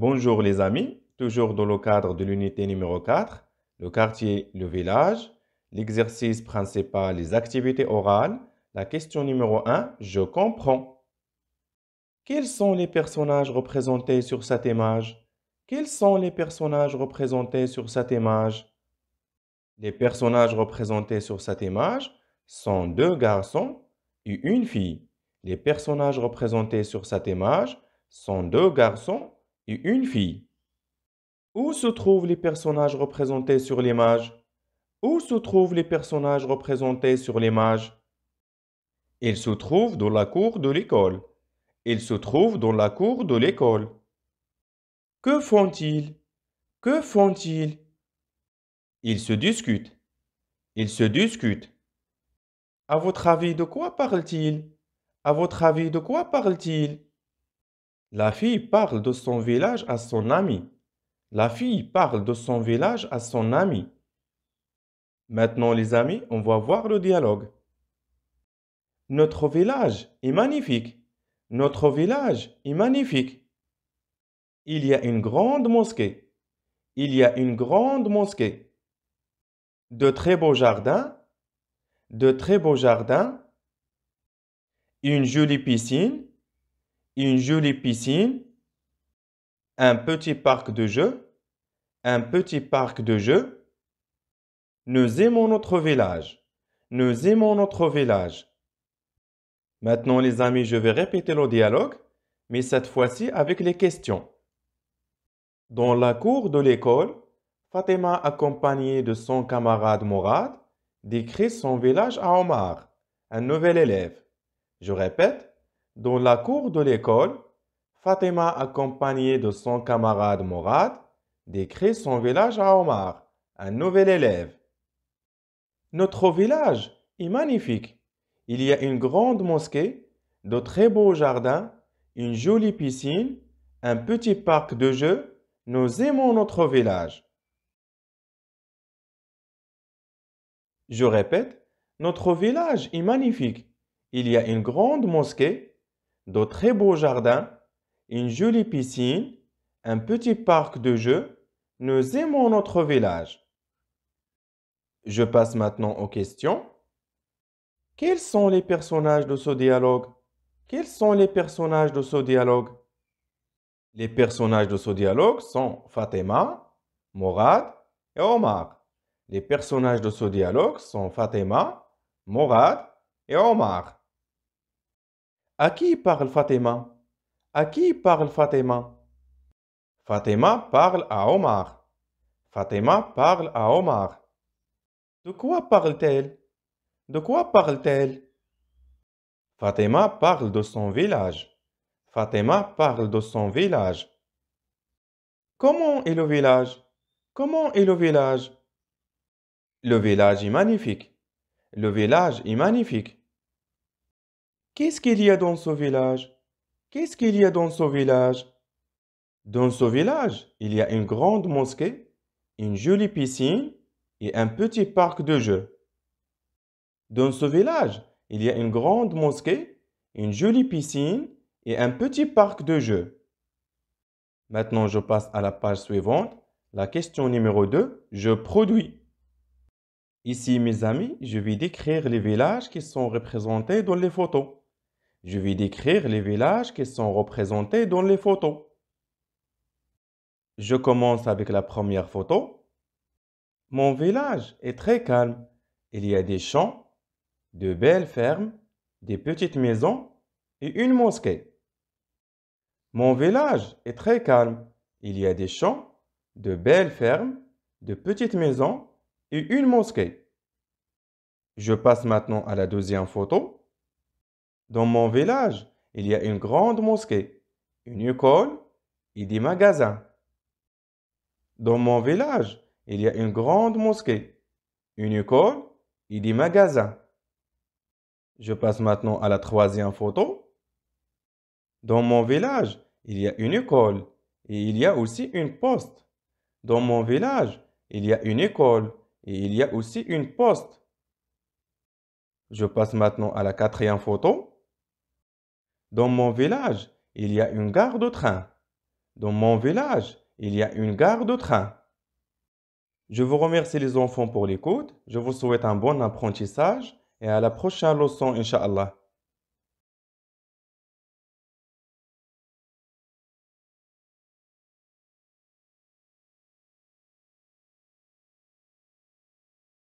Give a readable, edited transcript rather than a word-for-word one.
Bonjour les amis, toujours dans le cadre de l'unité numéro 4, le quartier, le village, l'exercice principal, les activités orales, la question numéro 1, je comprends. Quels sont les personnages représentés sur cette image? Quels sont les personnages représentés sur cette image? Les personnages représentés sur cette image sont deux garçons et une fille. Les personnages représentés sur cette image sont deux garçons et une fille. Où se trouvent les personnages représentés sur l'image? Où se trouvent les personnages représentés sur l'image? Ils se trouvent dans la cour de l'école. Ils se trouvent dans la cour de l'école. Que font-ils? Que font-ils? Ils se discutent. Ils se discutent. À votre avis, de quoi parlent-ils? À votre avis, de quoi parlent-ils? La fille parle de son village à son ami. La fille parle de son village à son ami. Maintenant, les amis, on va voir le dialogue. Notre village est magnifique. Notre village est magnifique. Il y a une grande mosquée. Il y a une grande mosquée. De très beaux jardins. De très beaux jardins. Une jolie piscine. Une jolie piscine. Un petit parc de jeux. Un petit parc de jeux. Nous aimons notre village. Nous aimons notre village. Maintenant, les amis, je vais répéter le dialogue, mais cette fois-ci avec les questions. Dans la cour de l'école, Fatima, accompagnée de son camarade Mourad, décrit son village à Omar, un nouvel élève. Je répète, dans la cour de l'école, Fatima, accompagnée de son camarade Mourad, décrit son village à Omar, un nouvel élève. Notre village est magnifique. Il y a une grande mosquée, de très beaux jardins, une jolie piscine, un petit parc de jeux. Nous aimons notre village. Je répète, notre village est magnifique. Il y a une grande mosquée, de très beaux jardins, une jolie piscine, un petit parc de jeux. Nous aimons notre village. Je passe maintenant aux questions. Quels sont les personnages de ce dialogue? Quels sont les personnages de ce dialogue? Les personnages de ce dialogue sont Fatima, Mourad et Omar. Les personnages de ce dialogue sont Fatima, Mourad et Omar. À qui parle Fatima? À qui parle Fatima? Fatima parle à Omar. Fatima parle à Omar. De quoi parle-t-elle? De quoi parle-t-elle? Fatima parle de son village. Fatima parle de son village. Comment est le village? Comment est le village? Le village est magnifique. Le village est magnifique. Qu'est-ce qu'il y a dans ce village? Qu'est-ce qu'il y a dans ce village? Dans ce village, il y a une grande mosquée, une jolie piscine et un petit parc de jeux. Dans ce village, il y a une grande mosquée, une jolie piscine et un petit parc de jeux. Maintenant, je passe à la page suivante. La question numéro 2, je produis. Ici, mes amis, je vais décrire les villages qui sont représentés dans les photos. Je vais décrire les villages qui sont représentés dans les photos. Je commence avec la première photo. Mon village est très calme. Il y a des champs, de belles fermes, des petites maisons et une mosquée. Mon village est très calme. Il y a des champs, de belles fermes, de petites maisons et une mosquée. Je passe maintenant à la deuxième photo. Dans mon village, il y a une grande mosquée, une école et des magasins. Dans mon village, il y a une grande mosquée, une école et des magasins. Je passe maintenant à la troisième photo. Dans mon village, il y a une école et il y a aussi une poste. Dans mon village, il y a une école et il y a aussi une poste. Je passe maintenant à la quatrième photo. Dans mon village, il y a une gare de train. Dans mon village, il y a une gare de train. Je vous remercie les enfants pour l'écoute. Je vous souhaite un bon apprentissage et à la prochaine leçon, Inch'Allah.